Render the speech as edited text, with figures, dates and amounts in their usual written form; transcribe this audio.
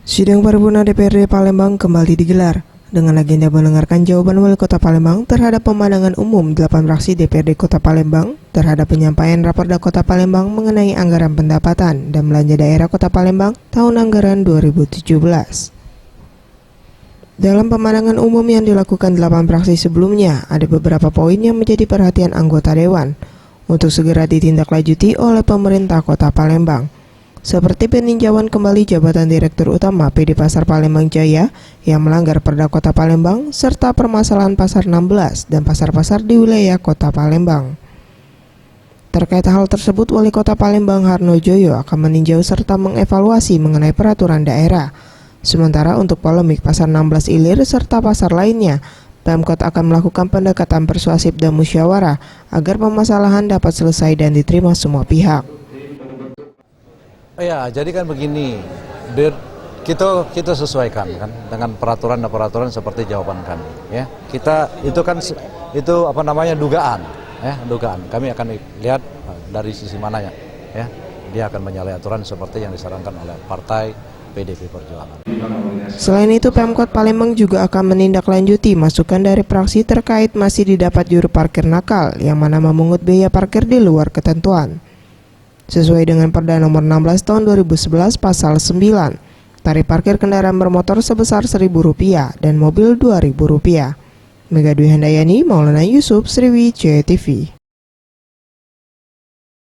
Sidang paripurna DPRD Palembang kembali digelar dengan agenda mendengarkan jawaban Wali Kota Palembang terhadap pemandangan umum 8 fraksi DPRD Kota Palembang terhadap penyampaian Raperda Kota Palembang mengenai anggaran pendapatan dan belanja daerah Kota Palembang tahun anggaran 2017. Dalam pemandangan umum yang dilakukan 8 fraksi sebelumnya, ada beberapa poin yang menjadi perhatian anggota Dewan untuk segera ditindaklanjuti oleh pemerintah Kota Palembang, seperti peninjauan kembali jabatan Direktur Utama PD Pasar Palembang Jaya yang melanggar Perda Kota Palembang, serta permasalahan Pasar 16 dan pasar-pasar di wilayah Kota Palembang. Terkait hal tersebut, Wali Kota Palembang Harno Joyo akan meninjau serta mengevaluasi mengenai peraturan daerah. Sementara untuk polemik Pasar 16 Ilir serta pasar lainnya, Pemkot akan melakukan pendekatan persuasif dan musyawarah agar permasalahan dapat selesai dan diterima semua pihak. Ya, jadi kan begini, kita sesuaikan kan dengan peraturan seperti jawaban kami. Ya, kita itu kan dugaan, ya dugaan. Kami akan lihat dari sisi mananya, ya dia akan menyalahi aturan seperti yang disarankan oleh Partai PDIP Perjuangan. Selain itu, Pemkot Palembang juga akan menindaklanjuti masukan dari fraksi terkait masih didapat juru parkir nakal yang mana memungut biaya parkir di luar ketentuan. Sesuai dengan Perda Nomor 16 Tahun 2011 Pasal 9, tarif parkir kendaraan bermotor sebesar Rp1.000 dan mobil Rp2.000. Mega Dwi Handayani, Maulana Yusuf, Sriwijaya TV.